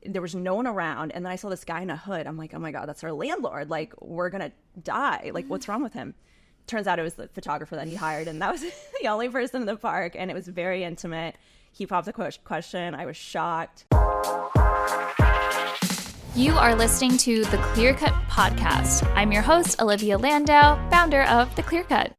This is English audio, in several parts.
there was no one around. And then I saw this guy in a hood. I'm like, oh my God, that's our landlord. Like, we're going to die. Like, what's wrong with him? Turns out it was the photographer that he hired. And that was the only person in the park. And it was very intimate. He popped the question. I was shocked. You are listening to The Clear Cut Podcast. I'm your host, Olivia Landau, founder of The Clear Cut.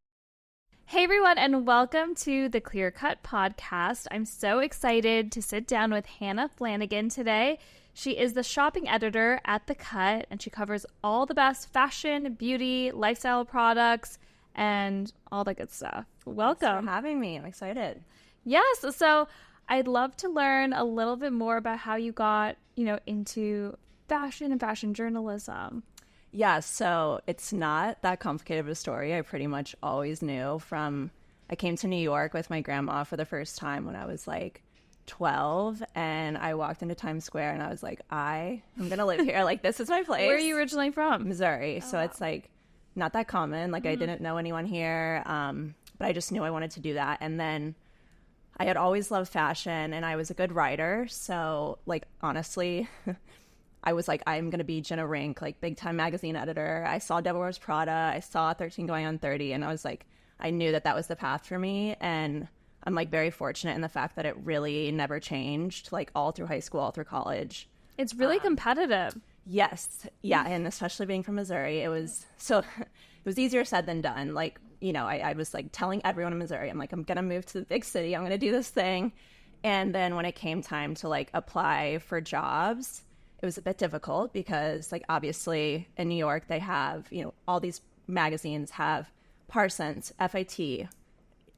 Hey everyone, and welcome to The Clear Cut Podcast. I'm so excited to sit down with Hanna Flanagan today. She is the shopping editor at The Cut, and she covers all the best fashion, beauty, lifestyle products, and all the good stuff. Welcome. Thanks for having me. I'm excited. Yes, so I'd love to learn a little bit more about how you got, into fashion and fashion journalism. Yeah, so it's not that complicated of a story. I pretty much always knew I came to New York with my grandma for the first time when I was like 12, and I walked into Times Square and I was like, I'm going to live here. Like, this is my place. Where are you originally from? Missouri. So it's like not that common. Like, I didn't know anyone here, but I just knew I wanted to do that. And then I had always loved fashion, and I was a good writer. So, like, honestly... I was like, I'm going to be Jenna Rink, like big time magazine editor. I saw Devil Wears Prada. I saw 13 Going on 30. And I was like, I knew that was the path for me. And I'm like very fortunate in the fact that it really never changed, like all through high school, all through college. It's really competitive. Yes. Yeah. And especially being from Missouri, it was easier said than done. Like, I was like telling everyone in Missouri, I'm like, I'm going to move to the big city. I'm going to do this thing. And then when it came time to like apply for jobs, it was a bit difficult because, like, obviously in New York, they have, all these magazines have Parsons, FIT,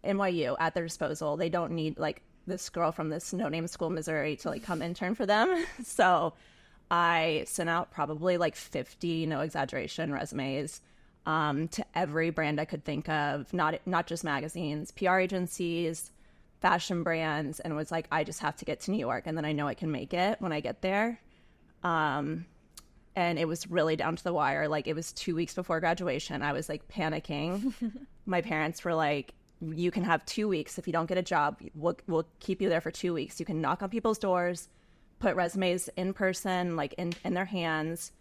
NYU at their disposal. They don't need, like, this girl from this no-name school in Missouri to, like, come intern for them. So I sent out probably, like, 50, no exaggeration, resumes to every brand I could think of, not just magazines, PR agencies, fashion brands, and was like, I just have to get to New York, and then I know I can make it when I get there. And it was really down to the wire. Like, it was 2 weeks before graduation. I was like panicking. My parents were like, you can have 2 weeks. If you don't get a job, we'll keep you there for 2 weeks. You can knock on people's doors, put resumes in person, like in their hands.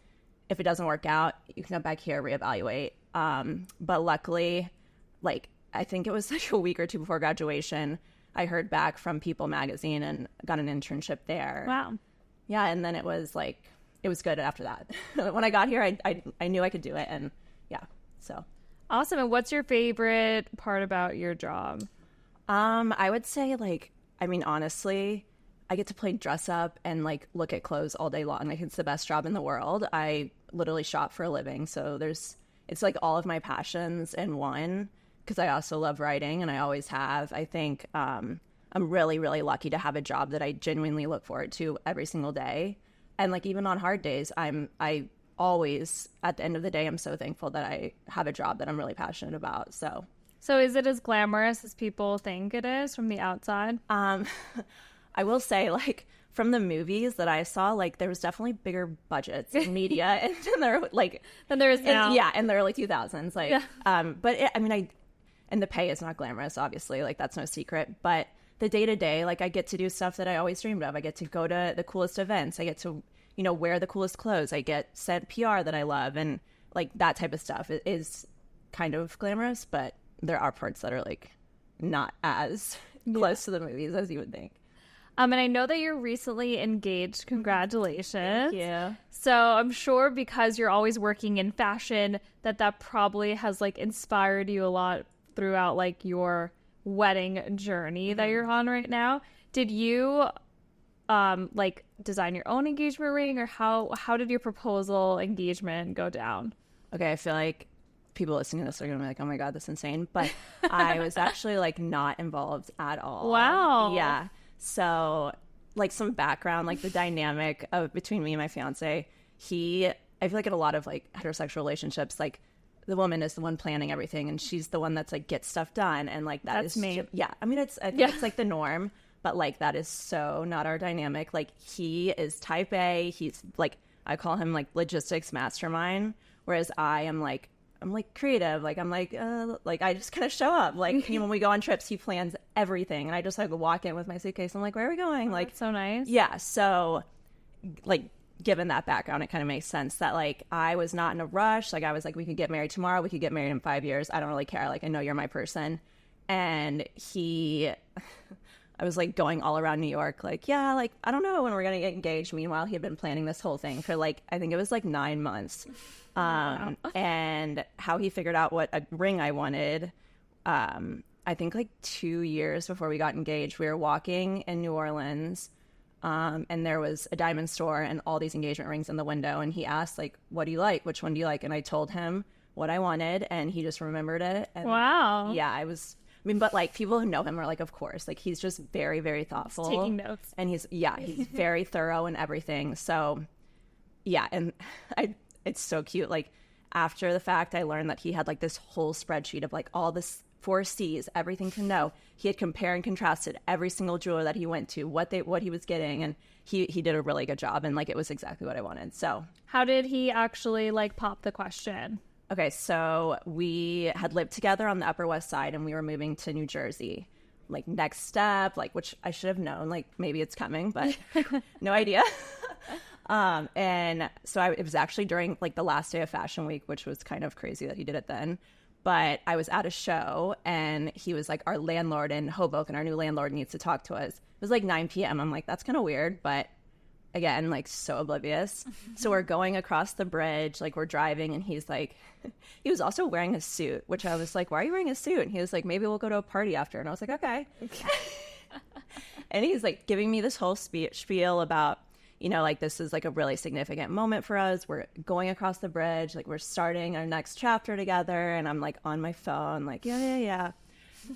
If it doesn't work out, you can come back here, reevaluate. But luckily, like, I think it was like a week or two before graduation, I heard back from People magazine and got an internship there. Wow. Yeah, and then it was good after that. When I got here, I knew I could do it, and yeah, so. Awesome. And what's your favorite part about your job? I would say, like, I mean, honestly, I get to play dress up and, like, look at clothes all day long. Like, it's the best job in the world. I literally shop for a living, so it's like all of my passions in one, because I also love writing, and I always have. I think, I'm really, really lucky to have a job that I genuinely look forward to every single day. And like, even on hard days, I always, at the end of the day, I'm so thankful that I have a job that I'm really passionate about. So is it as glamorous as people think it is from the outside? I will say, like, from the movies that I saw, like, there was definitely bigger budgets in media and than there is now. Yeah, in the early 2000s. Like, yeah. But and the pay is not glamorous, obviously. Like, that's no secret. But the day-to-day, like, I get to do stuff that I always dreamed of. I get to go to the coolest events. I get to, wear the coolest clothes. I get sent PR that I love. And, like, that type of stuff is kind of glamorous. But there are parts that are, like, not as close to the movies as you would think. And I know that you're recently engaged. Congratulations. Thank you. So I'm sure because you're always working in fashion that probably has, like, inspired you a lot throughout, like, your wedding journey that you're on right now. Did you like design your own engagement ring, or how did your proposal engagement go down? Okay, I feel like people listening to this are gonna be like, oh my God, that's insane. But I was actually like not involved at all. Wow. Yeah. So, like, some background, like the dynamic between me and my fiance, I feel like in a lot of like heterosexual relationships, like, the woman is the one planning everything, and she's the one that's like gets stuff done, and like that's me. Yeah, I mean, it's like the norm, but like that is so not our dynamic. Like, he is type A. He's like, I call him like logistics mastermind, whereas I'm like creative. Like, I'm like I just kind of show up. Like, when we go on trips, he plans everything, and I just like walk in with my suitcase. I'm like, where are we going? Like, that's so nice. Yeah. So like, given that background, it kind of makes sense that, like, I was not in a rush. Like, I was like, we could get married tomorrow. We could get married in 5 years. I don't really care. Like, I know you're my person. And I was, like, going all around New York, like, yeah, like, I don't know when we're going to get engaged. Meanwhile, he had been planning this whole thing for, like, I think it was, like, 9 months. Wow. And how he figured out what a ring I wanted, I think, like, 2 years before we got engaged, we were walking in New Orleans, and there was a diamond store and all these engagement rings in the window. And he asked, like, what do you like? Which one do you like? And I told him what I wanted, and he just remembered it. And Wow. yeah, I mean, but, like, people who know him are like, of course, like, he's just very, very thoughtful. He's taking notes. And he's very thorough and everything. So, yeah, and it's so cute. Like, after the fact, I learned that he had, like, this whole spreadsheet of, like, all this 4 C's, everything to know. He had compared and contrasted every single jeweler that he went to, what he was getting, and he did a really good job, and, like, it was exactly what I wanted. So, how did he actually, like, pop the question? okay, so we had lived together on the Upper West Side, and we were moving to New Jersey. Like, next step, like, which I should have known, like, maybe it's coming, but no idea. And so it was actually during, like, the last day of Fashion Week, which was kind of crazy that he did it then. But I was at a show, and he was like, our landlord in Hoboken, our new landlord, needs to talk to us. It was like 9 p.m. I'm like, that's kind of weird, but again, like, so oblivious. So we're going across the bridge, like, we're driving, and he's like, he was also wearing a suit, which I was like, why are you wearing a suit? And he was like, maybe we'll go to a party after. And I was like, okay. And he's like giving me this whole spiel about, you know, like, this is, like, a really significant moment for us. We're going across the bridge, like, we're starting our next chapter together. And I'm, like, on my phone, like, yeah.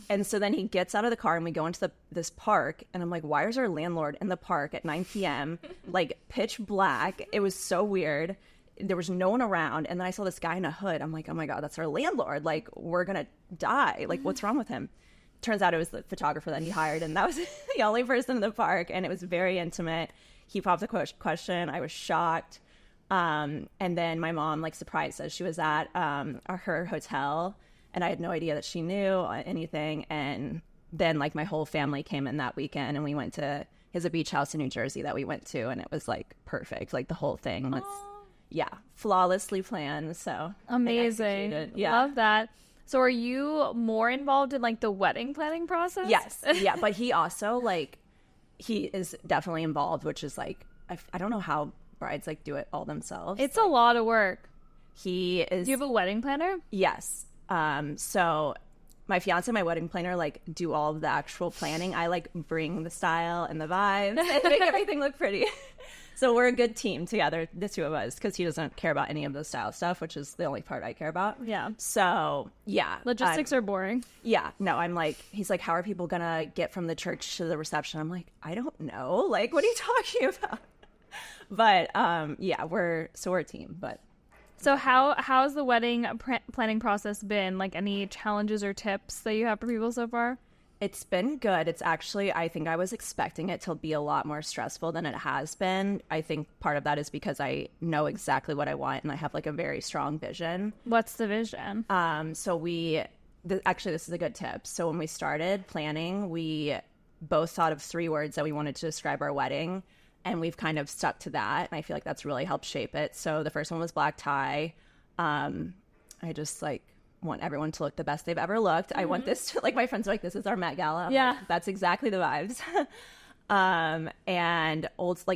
And so then he gets out of the car, and we go into this park, and I'm like, why is our landlord in the park at 9 p.m., like, pitch black? It was so weird. There was no one around. And then I saw this guy in a hood. I'm like, oh my God, that's our landlord. Like, we're going to die. Like, what's wrong with him? Turns out it was the photographer that he hired, and that was the only person in the park. And it was very intimate. He popped the question. I was shocked. And then my mom, like, surprised us. She was at her hotel, and I had no idea that she knew anything. And then, like, my whole family came in that weekend, and we went to his beach house in New Jersey that we went to, and it was, like, perfect. Like, the whole thing was, flawlessly planned. So amazing. Yeah. Love that. So are you more involved in, like, the wedding planning process? Yes. Yeah. But he also, like, he is definitely involved, which is, like, I don't know how brides, like, do it all themselves. It's a lot of work. He is. Do you have a wedding planner? Yes. So my fiance and my wedding planner, like, do all of the actual planning. I, like, bring the style and the vibes and make everything look pretty. So we're a good team together, the two of us, because he doesn't care about any of the style stuff, which is the only part I care about. Yeah. So, yeah. Logistics are boring. Yeah. No, I'm like, he's like, how are people going to get from the church to the reception? I'm like, I don't know. Like, what are you talking about? But, yeah, we're a team, but. So how's the wedding planning process been? Like, any challenges or tips that you have for people so far? It's been good. It's actually, I think I was expecting it to be a lot more stressful than it has been. I think part of that is because I know exactly what I want, and I have, like, a very strong vision. What's the vision? Actually, this is a good tip. So when we started planning, we both thought of 3 words that we wanted to describe our wedding, and we've kind of stuck to that. And I feel like that's really helped shape it. So the first one was black tie. I just, like, want everyone to look the best they've ever looked. I want this to, like, my friends are like, this is our Met Gala. Yeah. Like, that's exactly the vibes. And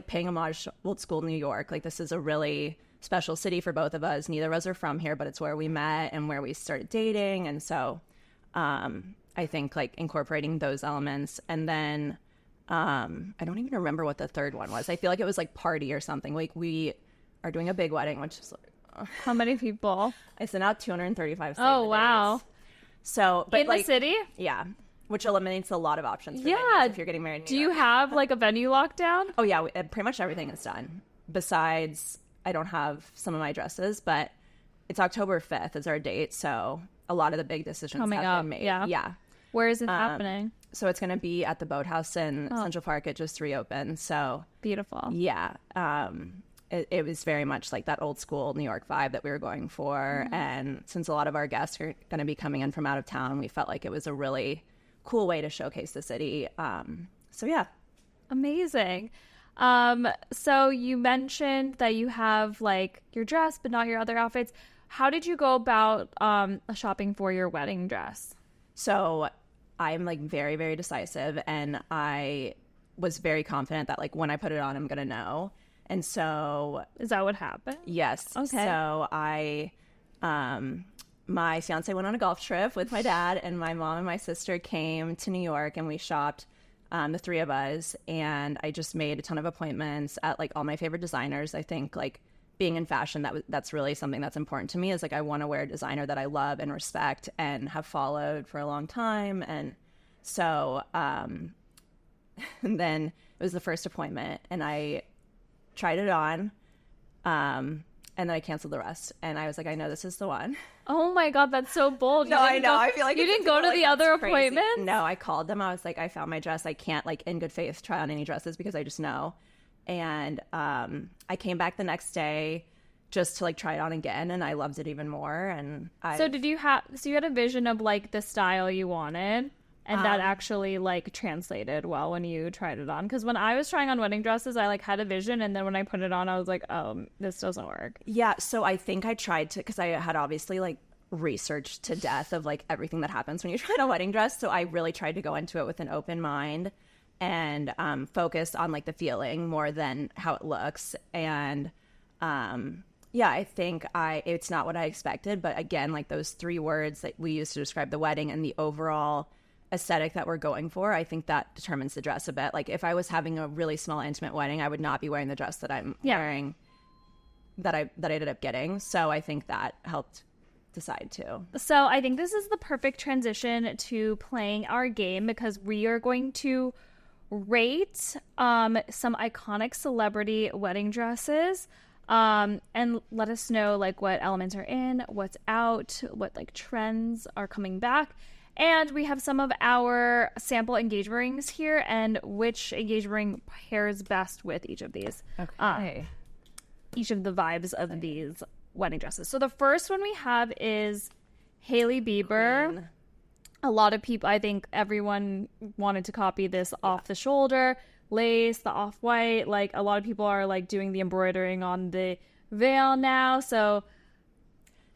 paying homage to old school New York. Like, this is a really special city for both of us. Neither of us are from here, but it's where we met and where we started dating. And so I think, like, incorporating those elements. And then I don't even remember what the third one was. I feel like it was, like, party or something. Like, we are doing a big wedding, which is, like, how many people? I sent out 235 Oh, wow. So, but, in like, the city? Yeah. Which eliminates a lot of options for Yeah. venues if you're getting married in New York. Do you have, like, a venue lockdown? Oh, yeah. Pretty much everything is done. Besides, I don't have some of my dresses, but it's October 5th is our date. So a lot of the big decisions have been made. Yeah. Where is it happening? So it's going to be at the Boathouse in Central Park. It just reopened. So beautiful. Yeah. It was very much like that old school New York vibe that we were going for. Mm-hmm. And since a lot of our guests are going to be coming in from out of town, we felt like it was a really cool way to showcase the city. So, yeah. Amazing. So you mentioned that you have like your dress, but not your other outfits. How did you go about shopping for your wedding dress? So I'm like very, very decisive, and I was very confident that like when I put it on, I'm gonna know. And so, Is that what happened? yes. Okay. So my fiance went on a golf trip with my dad, and my mom and my sister came to New York, and we shopped, the three of us. And I just made a ton of appointments at like all my favorite designers. I think like being in fashion, that's really something that's important to me, is like I want to wear a designer that I love and respect and have followed for a long time. And so and then it was the first appointment, and I tried it on, and then I canceled the rest. And I was like, I know this is the one. Oh my God, that's so bold. No, I know. I feel like you didn't go to the other appointment. No, I called them. I was like, I found my dress. I can't like in good faith try on any dresses because I just know. And I came back the next day just to like try it on again, and I loved it even more. And so you had a vision of like the style you wanted, and that actually like translated well when you tried it on? Because when I was trying on wedding dresses, I like had a vision, and then when I put it on, I was like, oh, this doesn't work. Yeah, so I think I tried to, because I had obviously like researched to death of like everything that happens when you try on a wedding dress. So I really tried to go into it with an open mind and focus on like the feeling more than how it looks. And yeah, I think it's not what I expected, but again, like those three words that we use to describe the wedding and the overall aesthetic that we're going for, I think that determines the dress a bit. Like if I was having a really small intimate wedding, I would not be wearing the dress that I'm wearing, that I ended up getting. So I think that helped decide too. So I think this is the perfect transition to playing our game, because we are going to rate some iconic celebrity wedding dresses, and let us know like what elements are in, what's out, what like trends are coming back. And we have some of our sample engagement rings here, and which engagement ring pairs best with each of these. Okay. Each of the vibes of these wedding dresses. So the first one we have is Hailey Bieber. Queen. A lot of people, I think everyone wanted to copy this off the shoulder, lace, the off-white. Like a lot of people are like doing the embroidering on the veil now. So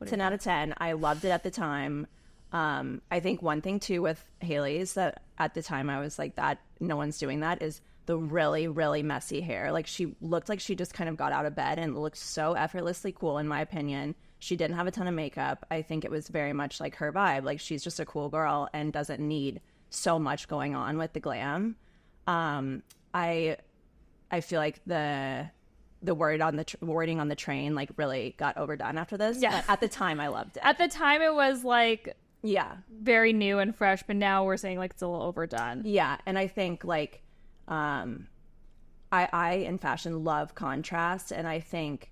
10 out of 10. I loved it at the time. I think one thing too with Hailey's that at the time I was like, that no one's doing that, is the really, really messy hair. Like she looked like she just kind of got out of bed and looked so effortlessly cool, in my opinion. She didn't have a ton of makeup. I think it was very much like her vibe. Like she's just a cool girl and doesn't need so much going on with the glam. I feel like the wording on the train like really got overdone after this. Yeah. But at the time I loved it. at the time it was like Yeah. very new and fresh, but now we're saying like it's a little overdone. Yeah. And I think like I in fashion love contrast, and I think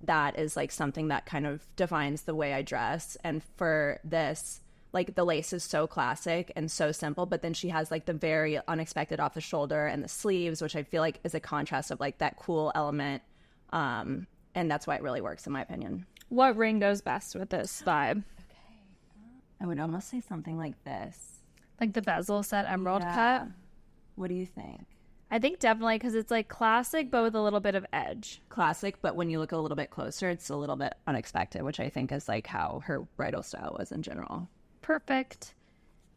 that is like something that kind of defines the way I dress. And for this, like the lace is so classic and so simple, but then she has like the very unexpected off the shoulder and the sleeves, which I feel like is a contrast of like that cool element. And that's why it really works, in my opinion. What ring goes best with this vibe? I would almost say something like this. Like the bezel set emerald Yeah. cut? What do you think? I think definitely, because it's like classic, but with a little bit of edge. Classic, but when you look a little bit closer, it's a little bit unexpected, which I think is like how her bridal style was in general. Perfect.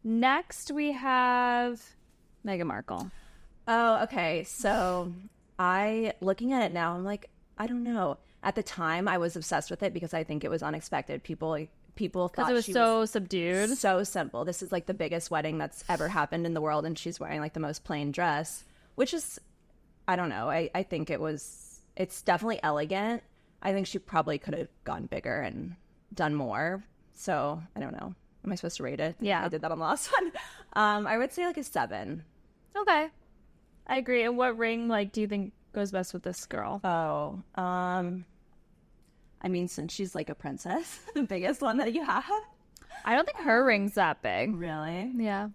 Next, we have Meghan Markle. Oh, okay. So looking at it now, I'm like, I don't know. At the time, I was obsessed with it because I think it was unexpected. People thought Because it was so subdued. so simple. This is like the biggest wedding that's ever happened in the world, and she's wearing like the most plain dress, which is, I don't know. I think it's definitely elegant. I think she probably could have gone bigger and done more. So I don't know. Am I supposed to rate it? Yeah. I did that on the last one. I would say like a 7. Okay. I agree. And what ring like do you think goes best with this girl? Oh, I mean, since she's like a princess, the biggest one that you have. I don't think her ring's that big. Really? Yeah.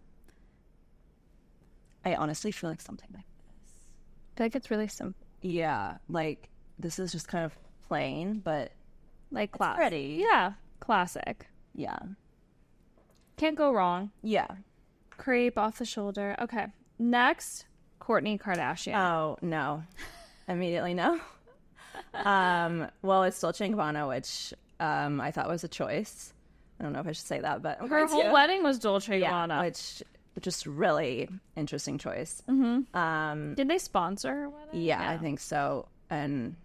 I honestly feel like something like this. I feel like it's really simple. Yeah, like this is just kind of plain, but Like it's pretty. Yeah. Classic. Yeah. Can't go wrong. Yeah. Crepe off the shoulder. Okay. Next, Kourtney Kardashian. Oh, no. immediately no. Well, it's Dolce & Gabbana, which I thought was a choice. I don't know if I should say that, but her whole wedding was Dolce & Gabbana. Yeah, which just really interesting choice. Did they sponsor her wedding? Yeah, I think so. And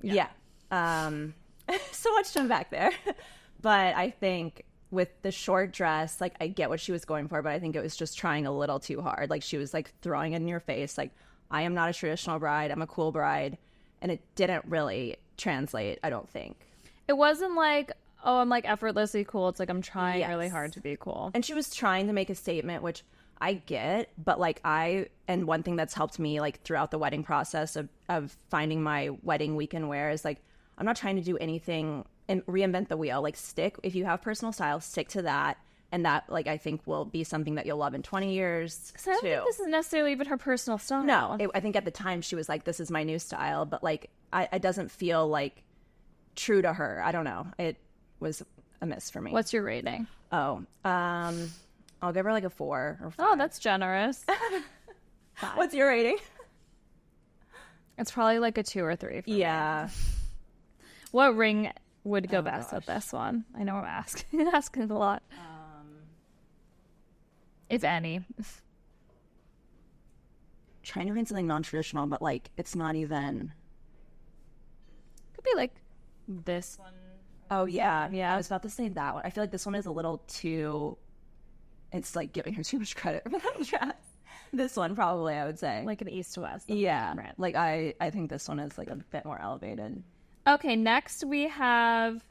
yeah. So much to unpack there. But I think with the short dress, like, I get what she was going for, but I think it was just trying a little too hard. Like, she was like throwing it in your face, like, I am not a traditional bride, I'm a cool bride. And it didn't really translate, I don't think. It wasn't like, oh, I'm like effortlessly cool. It's like I'm trying really hard to be cool. And she was trying to make a statement, which I get, but like and one thing that's helped me like throughout the wedding process of finding my wedding weekend wear is like, I'm not trying to do anything and reinvent the wheel. Like, if you have personal style, stick to that. And that, like, I think will be something that you'll love in 20 years, so I don't think this is necessarily even her personal style. No, I think at the time she was like, this is my new style. But, like, it doesn't feel, like, true to her. I don't know. It was a miss for me. What's your rating? Oh, I'll give her, like, a 4 or 5. Oh, that's generous. What's your rating? It's probably, like, a 2 or 3 for me. What ring would go best with this one? I know I'm asking a lot. If any. Trying to find something non-traditional, but like it's not even. Could be like this one. Oh yeah. I was about to say that one. I feel like this one is a little too. It's like giving her too much credit for that dress. This one probably, I would say, like an east to west. Yeah, right. Like I think this one is like a bit more elevated. Okay, next we have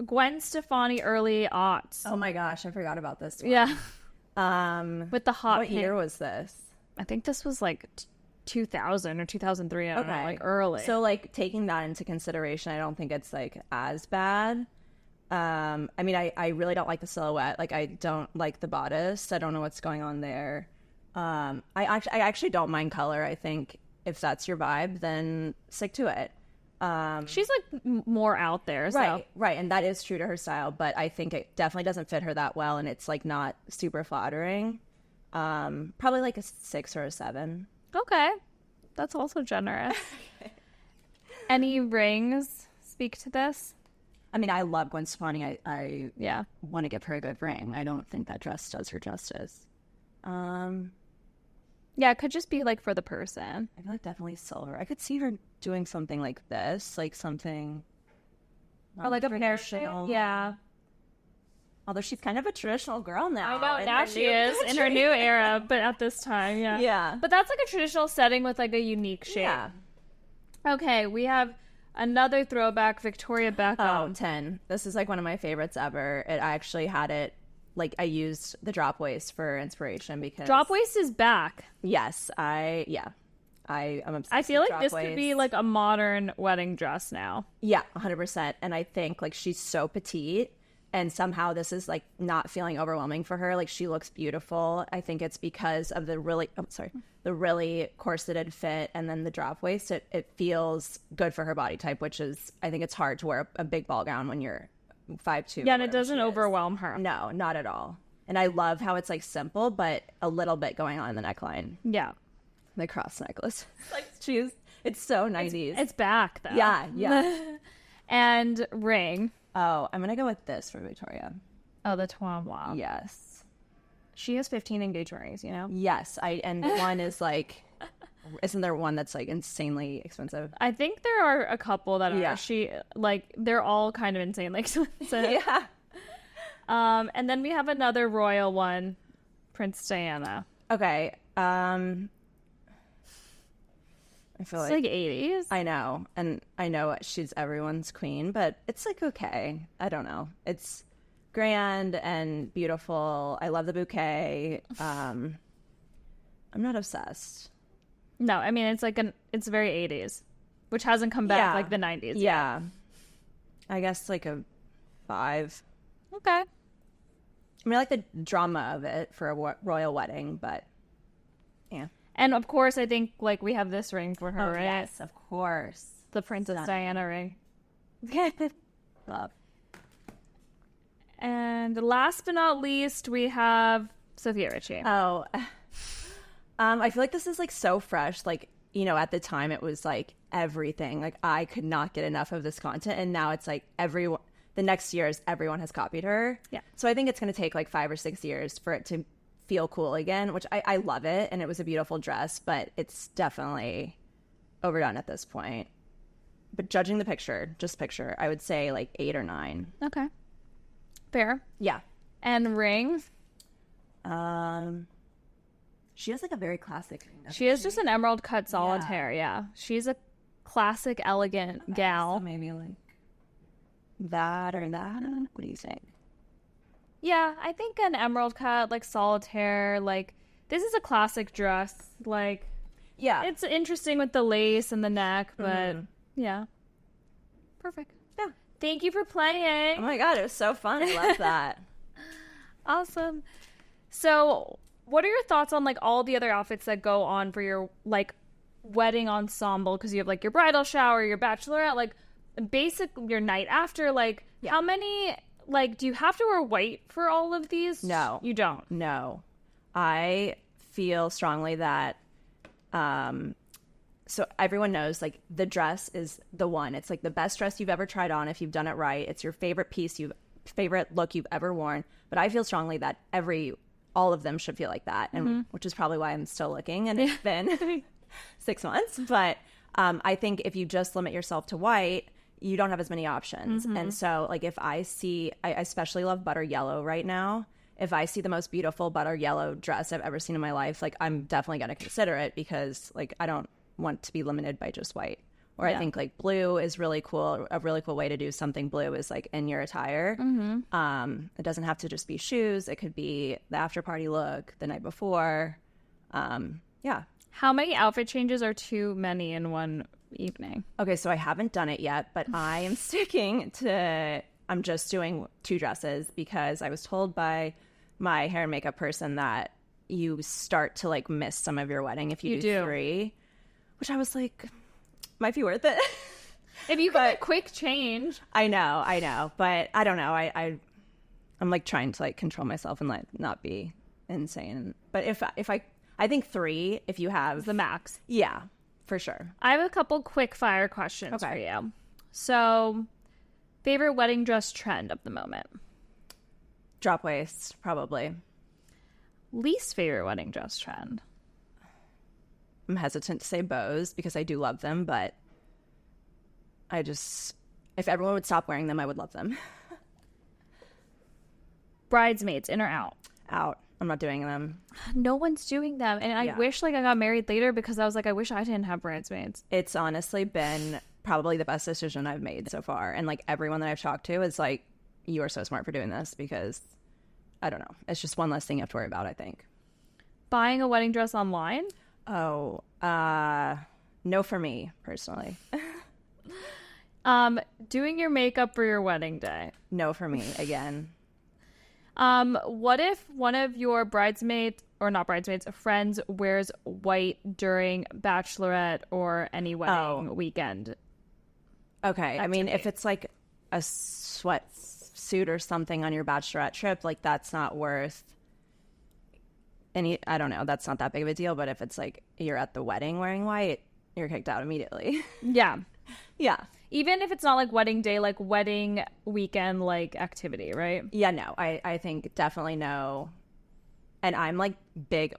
Gwen Stefani early aughts. Oh my gosh, I forgot about this one. Yeah. With the hot What year was this? I think this was like 2000 or 2003. I don't know, like early. So like taking that into consideration, I don't think it's like as bad. I mean, I really don't like the silhouette. Like, I don't like the bodice. I don't know what's going on there. I actually don't mind color. I think if that's your vibe, then stick to it. She's like more out there, so. Right, and that is true to her style, but I think it definitely doesn't fit her that well, and it's like not super flattering. Probably like a 6 or a 7. Okay, that's also generous. Any rings speak to this? I mean, I love Gwen Stefani. I want to give her a good ring. I don't think that dress does her justice. Yeah, it could just be like for the person. I feel like definitely silver. I could see her doing something like this, like something, or like a pear shape. Yeah. Although she's kind of a traditional girl now. Now she is in her new era, but at this time, yeah. Yeah. But that's like a traditional setting with like a unique shape. Yeah. Okay, we have another throwback, Victoria Beckham. Oh, 10. This is like one of my favorites ever. I actually had it. Like, I used the drop waist for inspiration because... Drop waist is back. Yes, I am obsessed I feel with like this could be like a modern wedding dress now. Yeah, 100%. And I think, like, she's so petite, and somehow this is, like, not feeling overwhelming for her. Like, she looks beautiful. I think it's because of the really corseted fit and then the drop waist. It feels good for her body type, which is, I think it's hard to wear a big ball gown when you're 5'2". Yeah, and it doesn't overwhelm her. No, not at all. And I love how it's like simple, but a little bit going on in the neckline. Yeah. The cross necklace. It's so 90s. It's back though. Yeah. And ring. Oh, I'm going to go with this for Victoria. Oh, the Twombla. Yes. She has 15 engagement rings, you know? Yes. And one is like, isn't there one that's like insanely expensive? I think there are a couple that are they're all kind of insanely expensive. Yeah. And then we have another royal one, Princess Diana. Okay. I feel it's like 80s. I know. And I know she's everyone's queen, but it's like okay. I don't know. It's grand and beautiful. I love the bouquet. I'm not obsessed. No, I mean, it's very 80s, which hasn't come back like the 90s. Yeah. I guess like a 5. Okay. I mean, I like the drama of it for a royal wedding, but yeah. And of course, I think like we have this ring for her, right? Yes, of course. The Princess Diana ring. Love. And last but not least, we have Sophia Richie. Oh, I feel like this is like so fresh. Like, you know, at the time it was like everything. Like I could not get enough of this content. And now it's like the next years, everyone has copied her. Yeah. So I think it's going to take like 5 or 6 years for it to feel cool again, which I love it. And it was a beautiful dress, but it's definitely overdone at this point. But judging the picture, I would say like 8 or 9. Okay. Fair. Yeah. And ring? She has like a very classic ring. She is just an emerald cut solitaire, yeah. She's a classic, elegant gal. So maybe like that or that. What do you think? Yeah, I think an emerald cut, like solitaire, like this is a classic dress. Like, yeah, it's interesting with the lace and the neck, but yeah. Perfect. Yeah. Thank you for playing. Oh my God, it was so fun. I love that. Awesome. So, what are your thoughts on like all the other outfits that go on for your like wedding ensemble? Because you have like your bridal shower, your bachelorette, like basic your night after. Like, how many? Like, do you have to wear white for all of these? No, you don't. No, I feel strongly that. So everyone knows like the dress is the one. It's like the best dress you've ever tried on if you've done it right. It's your favorite favorite look you've ever worn. But I feel strongly that all of them should feel like that, and which is probably why I'm still looking, and it's been 6 months. But I think if you just limit yourself to white, you don't have as many options. And so like if I especially love butter yellow right now. If I see the most beautiful butter yellow dress I've ever seen in my life, like I'm definitely going to consider it, because like I don't want to be limited by just white. Or I think like blue is really cool. A really cool way to do something blue is like in your attire. It doesn't have to just be shoes. It could be the after party look the night before. Yeah. How many outfit changes are too many in one evening? Okay, so I haven't done it yet, but I am I'm just doing 2 dresses, because I was told by my hair and makeup person that you start to like miss some of your wedding if you do 3, which I was like, might be worth it. If you get a quick change. I know, but I don't know. I'm like trying to like control myself and like not be insane. But if I think 3, if you have the max. Yeah, for sure. I have a couple quick fire questions for you. So, favorite wedding dress trend of the moment? Drop waist, probably. Least favorite wedding dress trend? I'm hesitant to say bows because I do love them, but if everyone would stop wearing them, I would love them. Bridesmaids, in or out? Out. I'm not doing them. No one's doing them. And I wish like I got married later, because I was like, I wish I didn't have bridesmaids. It's honestly been probably the best decision I've made so far. And like everyone that I've talked to is like, you are so smart for doing this, because I don't know. It's just one less thing you have to worry about, I think. Buying a wedding dress online? Oh, no for me, personally. Doing your makeup for your wedding day? No for me, again. What if one of your bridesmaids, or not bridesmaids, friends wears white during bachelorette or any wedding weekend? Okay, activity? I mean, if it's like a sweatsuit or something on your bachelorette trip, like that's not worth I don't know, that's not that big of a deal. But if it's like you're at the wedding wearing white, you're kicked out immediately. Yeah. Yeah. Even if it's not like wedding day, like wedding weekend, like activity, right? Yeah, no, I think definitely no. And I'm like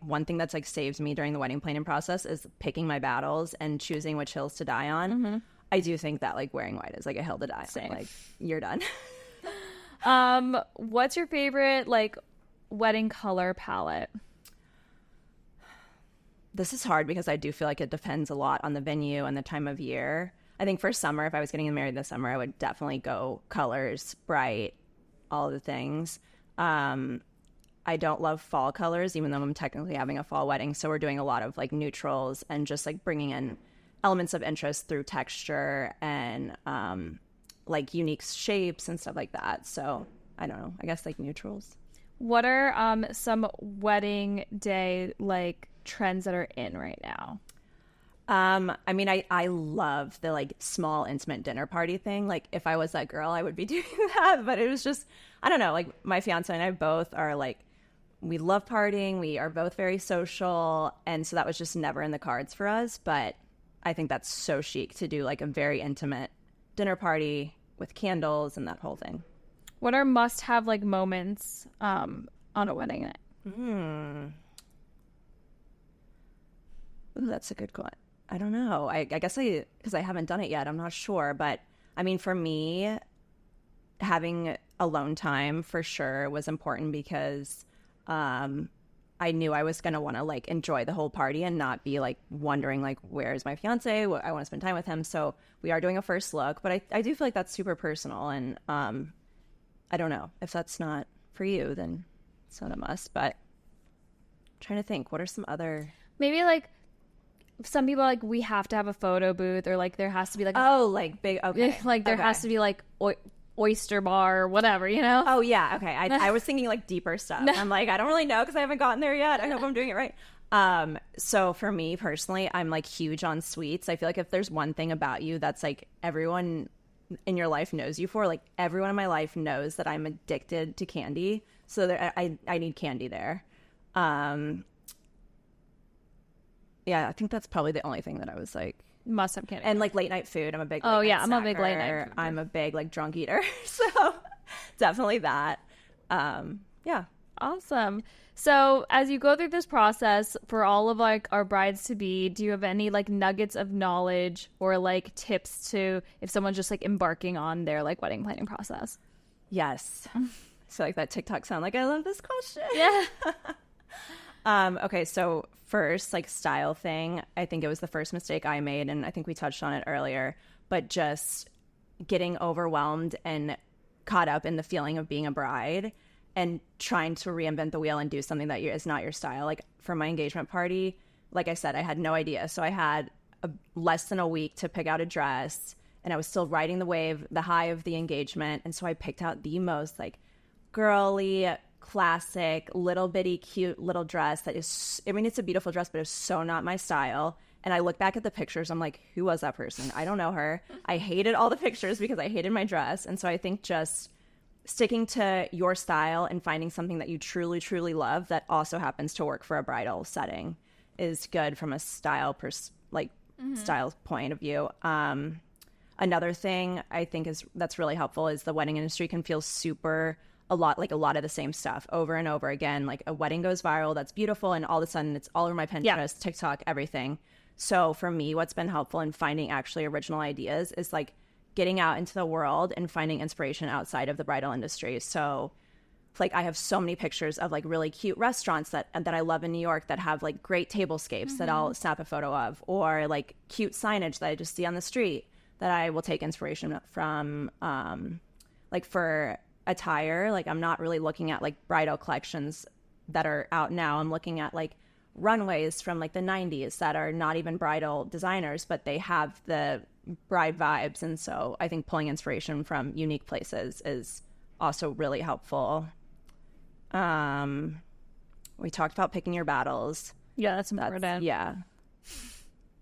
one thing that's like saved me during the wedding planning process is picking my battles and choosing which hills to die on. I do think that like wearing white is like a hill to die on. Like you're done. What's your favorite like wedding color palette? This is hard because I do feel like it depends a lot on the venue and the time of year. I think for summer, if I was getting married this summer, I would definitely go colors, bright, all the things. I don't love fall colors, even though I'm technically having a fall wedding. So we're doing a lot of like neutrals and just like bringing in elements of interest through texture and like unique shapes and stuff like that. So I don't know. I guess like neutrals. What are some wedding day like trends that are in right now? I mean, I love the like small intimate dinner party thing. Like if I was that girl, I would be doing that. But it was just, I don't know, like my fiance and I both are like, we love partying. We are both very social. And so that was just never in the cards for us. But I think that's so chic to do like a very intimate dinner party with candles and that whole thing. What are must-have like moments on a wedding night? Ooh, that's a good one. I don't know. I guess because I haven't done it yet, I'm not sure. But I mean, for me, having alone time for sure was important because I knew I was going to want to like enjoy the whole party and not be like wondering like, where's my fiance? I want to spend time with him. So we are doing a first look, but I do feel like that's super personal. And I don't know if that's not for you, then it's not a must. But I'm trying to think, what are some other... Maybe like some people like we have to have a photo booth, or like there has to be like like big, okay, like there has to be like oyster bar or whatever, you know? Oh yeah, okay. I was thinking like deeper stuff. No. I'm like, I don't really know because I haven't gotten there yet. I hope I'm doing it right. So for me personally, I'm like huge on sweets. I feel like if there's one thing about you that's like everyone in your life knows you for, like everyone in my life knows that I'm addicted to candy. So I need candy there. Yeah, I think that's probably the only thing that I was like must have candy. And like late night food. I'm a big I'm a big late night food. I'm a big like drunk eater. So definitely that. Yeah. Awesome. So as you go through this process for all of like our brides to be, do you have any like nuggets of knowledge or like tips to if someone's just like embarking on their like wedding planning process? Yes. So like that TikTok sound like I love this question. Yeah. Okay, so first, like style thing, I think it was the first mistake I made, and I think we touched on it earlier, but just getting overwhelmed and caught up in the feeling of being a bride and trying to reinvent the wheel and do something that is not your style. Like for my engagement party, like I said, I had no idea. So I had less than a week to pick out a dress, and I was still riding the wave, the high of the engagement. And so I picked out the most like girly, classic, little bitty, cute little dress that is, I mean, it's a beautiful dress, but it's so not my style. And I look back at the pictures, I'm like, who was that person? I don't know her. I hated all the pictures because I hated my dress. And so I think just sticking to your style and finding something that you truly, truly love that also happens to work for a bridal setting is good from a style style point of view. Another thing I think that's really helpful is the wedding industry can feel a lot of the same stuff over and over again. Like a wedding goes viral, that's beautiful, and all of a sudden it's all over my Pinterest, TikTok, everything. So for me, what's been helpful in finding actually original ideas is like getting out into the world and finding inspiration outside of the bridal industry. So like I have so many pictures of like really cute restaurants that I love in New York that have like great tablescapes that I'll snap a photo of, or like cute signage that I just see on the street that I will take inspiration from. Like for attire, like I'm not really looking at like bridal collections that are out now. I'm looking at like runways from like the 90s that are not even bridal designers, but they have the bride vibes. And so I think pulling inspiration from unique places is also really helpful. We talked about picking your battles. Yeah, that's important. Yeah.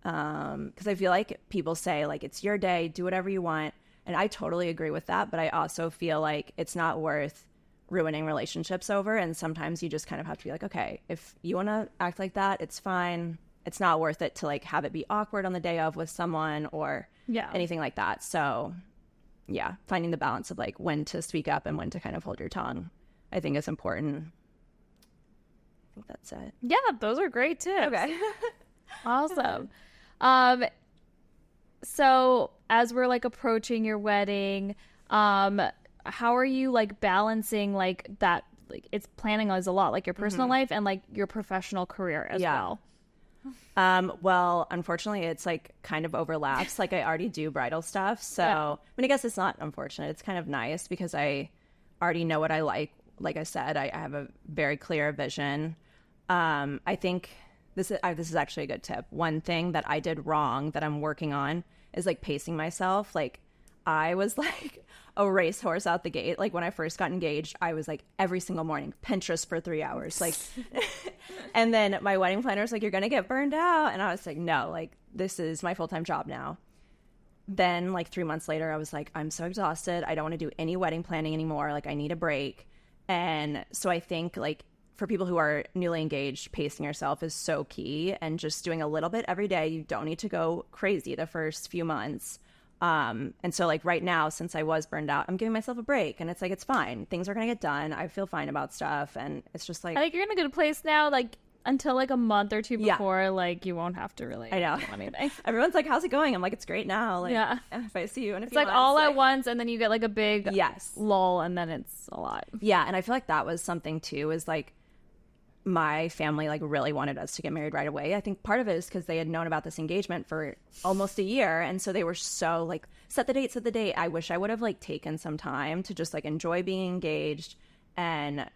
Because I feel like people say like it's your day, do whatever you want. And I totally agree with that. But I also feel like it's not worth ruining relationships over. And sometimes you just kind of have to be like, okay, if you want to act like that, it's fine. It's not worth it to like have it be awkward on the day of with someone or anything like that. So yeah, finding the balance of like when to speak up and when to kind of hold your tongue, I think is important. I think that's it. Yeah, those are great tips. Okay. Awesome. So as we're like approaching your wedding, how are you like balancing like that? Like it's planning is a lot, like your personal life and like your professional career as well. Well, unfortunately, it's like kind of overlaps. Like I already do bridal stuff. So I mean, I guess it's not unfortunate. It's kind of nice because I already know what I like. Like I said, I have a very clear vision. I think this is actually a good tip. One thing that I did wrong that I'm working on is like pacing myself. Like I was like a racehorse out the gate. Like when I first got engaged, I was like every single morning Pinterest for 3 hours. Like, and then my wedding planner was like, "You're gonna get burned out," and I was like, "No, like this is my full-time job now." Then like 3 months later, I was like, "I'm so exhausted. I don't want to do any wedding planning anymore. Like I need a break." And so I think like for people who are newly engaged, pacing yourself is so key, and just doing a little bit every day. You don't need to go crazy the first few months. And so like right now, since I was burned out, I'm giving myself a break, and it's like, it's fine. Things are going to get done. I feel fine about stuff. And it's just like, I think you're in a good place now. Like until like a month or two before, like you won't have to really I know. do anything. Everyone's like, how's it going? I'm like, it's great now. Like, if I see you in a few like months, all at once, and then you get like a big lull, and then it's a lot. Yeah. And I feel like that was something too, is like my family like really wanted us to get married right away. I think part of it is because they had known about this engagement for almost a year, and so they were so like, set the date. I wish I would have like taken some time to just like enjoy being engaged, and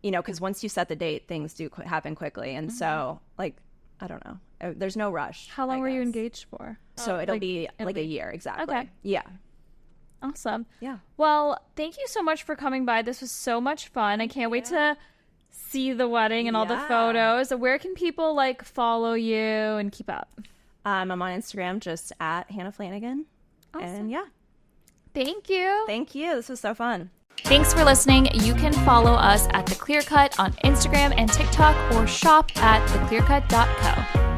you know, because once you set the date, things do happen quickly. And so like, I don't know, there's no rush. How long were you engaged for? So it'll be like a year exactly. Okay. Yeah. Awesome. Yeah. Well, thank you so much for coming by. This was so much fun. I can't wait to see the wedding and all the photos. Where can people like follow you and keep up? I'm on Instagram, just at Hanna Flanagan. Awesome. And thank you. Thank you. This was so fun. Thanks for listening. You can follow us at The Clear Cut on Instagram and TikTok, or shop at theclearcut.co.